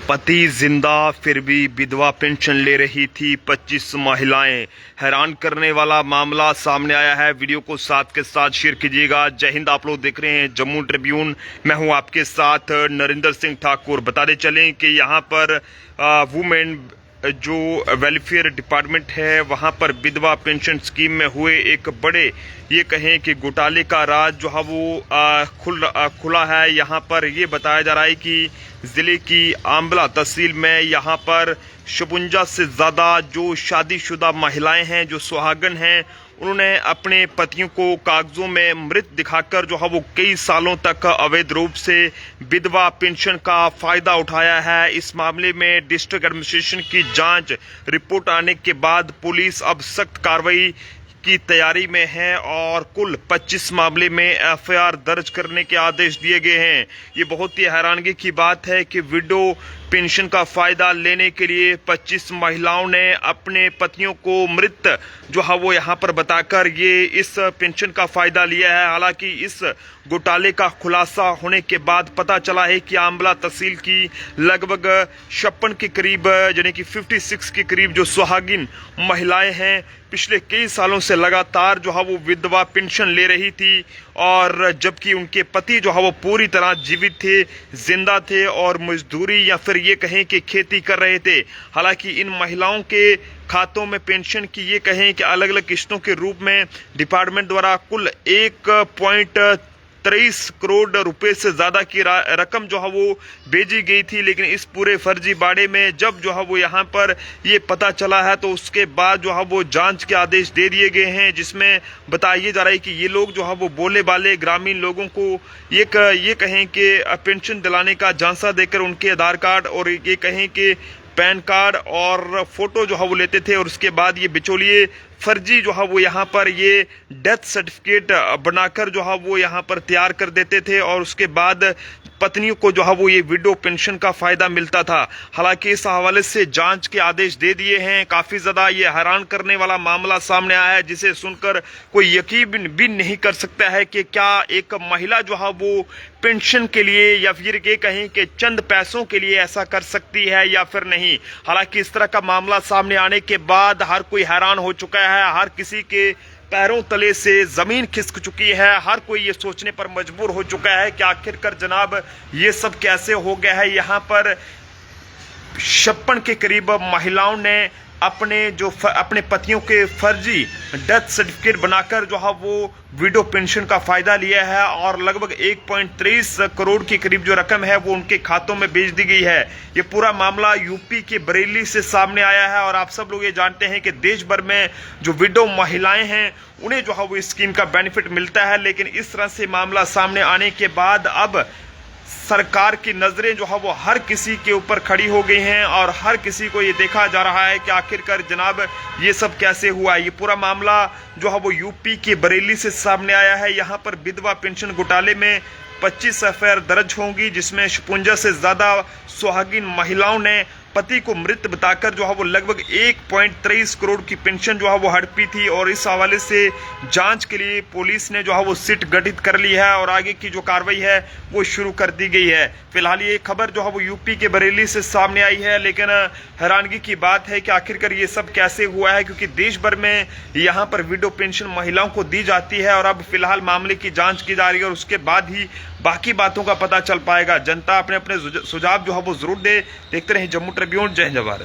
पति जिंदा फिर भी विधवा पेंशन ले रही थी 25 महिलाएं। हैरान करने वाला मामला सामने आया है। वीडियो को साथ के साथ शेयर कीजिएगा। जय हिंद। आप लोग देख रहे हैं जम्मू ट्रिब्यून। मैं हूं आपके साथ नरेंद्र सिंह ठाकुर। बताते चलें कि यहां पर वुमेन जो वेलफेयर डिपार्टमेंट है वहां पर विधवा पेंशन स्कीम में हुए एक बड़े ये कहें कि घोटाले का राज जो है वो खुला है। यहां पर ये बताया जा रहा है कि जिले की आंबला तहसील में यहां पर 56 से ज्यादा जो शादीशुदा महिलाएं हैं, जो सुहागन हैं, उन्होंने अपने पतियों को कागजों में मृत दिखाकर जो है वो कई सालों तक अवैध रूप से विधवा पेंशन का फायदा उठाया है। इस मामले में डिस्ट्रिक्ट एडमिनिस्ट्रेशन की जांच रिपोर्ट आने के बाद पुलिस अब सख्त कार्रवाई की तैयारी में है और कुल 25 मामले में एफआईआर दर्ज करने के आदेश दिए गए हैं। ये बहुत ही हैरानगी की बात है कि विडो पेंशन का फायदा लेने के लिए 25 महिलाओं ने अपने पतियों को मृत जो है वो यहाँ पर बताकर ये इस पेंशन का फायदा लिया है। हालांकि इस घोटाले का खुलासा होने के बाद पता चला है कि आंबला तहसील की लगभग 56 के करीब यानी कि 56 के करीब जो सुहागिन महिलाएं हैं, पिछले कई सालों से लगातार जो है वो विधवा पेंशन ले रही थी और जबकि उनके पति जो है वो पूरी तरह जीवित थे, जिंदा थे और मजदूरी या फिर ये कहें कि खेती कर रहे थे। हालांकि इन महिलाओं के खातों में पेंशन की ये कहें कि अलग अलग किस्तों के रूप में डिपार्टमेंट द्वारा कुल 1.23 करोड़ रुपए से ज्यादा की रकम जो है वो भेजी गई थी। लेकिन इस पूरे फर्जी बाड़े में जब जो है वो यहाँ पर ये पता चला है तो उसके बाद जो है वो जांच के आदेश दे दिए गए हैं, जिसमें बताया जा रहा है कि ये लोग जो है वो बोले वाले ग्रामीण लोगों को ये कहें कि पेंशन दिलाने का झांसा देकर उनके आधार कार्ड और ये कहें कि पैन कार्ड और फोटो जो है वो लेते थे और उसके बाद ये बिचौलिए फर्जी जो है वो यहाँ पर ये डेथ सर्टिफिकेट बनाकर जो है वो यहाँ पर तैयार कर देते थे और उसके बाद पत्नियों को जो है वो ये विडो पेंशन का फायदा मिलता था। हालांकि इस हवाले से जांच के आदेश दे दिए हैं। काफी ज्यादा ये हैरान करने वाला मामला सामने आया है, जिसे सुनकर कोई यकीन भी नहीं कर सकता है कि क्या एक महिला जो है वो पेंशन के लिए या फिर ये कहें कि चंद पैसों के लिए ऐसा कर सकती है या फिर नहीं। हालांकि इस तरह का मामला सामने आने के बाद हर कोई हैरान हो चुका है, हर किसी के पैरों तले से जमीन खिसक चुकी है, हर कोई ये सोचने पर मजबूर हो चुका है कि आखिरकार जनाब ये सब कैसे हो गया है। यहाँ पर 56 के करीब महिलाओं ने अपने पतियों के फर्जी डेथ सर्टिफिकेट बनाकर जो है वो विडो पेंशन का फायदा लिया है और लगभग 1.23 करोड़ के करीब जो रकम है वो उनके खातों में भेज दी गई है। ये पूरा मामला यूपी के बरेली से सामने आया है और आप सब लोग ये जानते हैं कि देश भर में जो विडो महिलाएं हैं उन्हें जो है वो इस स्कीम का बेनिफिट मिलता है। लेकिन इस तरह से मामला सामने आने के बाद अब सरकार की नजरें जो है वो हर किसी के ऊपर खड़ी हो गई हैं और हर किसी को ये देखा जा रहा है कि आखिरकार जनाब ये सब कैसे हुआ। ये पूरा मामला जो है वो यूपी के बरेली से सामने आया है। यहाँ पर विधवा पेंशन घोटाले में 25 एफआईआर दर्ज होंगी, जिसमें 56 से ज्यादा सुहागिन महिलाओं ने पति को मृत बताकर जो है वो लगभग 1.23 करोड़ की पेंशन जो है वो हड़पी थी। और इस हवाले से जांच के लिए पुलिस ने जो है वो सिट गठित कर ली है और आगे की जो कार्रवाई है वो शुरू कर दी गई है। फिलहाल ये खबर जो है वो यूपी के बरेली से सामने आई है, लेकिन हैरानगी की बात है कि आखिरकार ये सब कैसे हुआ है, क्योंकि देश भर में यहाँ पर विडो पेंशन महिलाओं को दी जाती है और अब फिलहाल मामले की जांच की जा रही है और उसके बाद ही बाकी बातों का पता चल पाएगा। जनता अपने अपने सुझाव जो है वो जरूर दे। देखते रहे जम्मू ट्रिब्यून। जय हिंद भारत।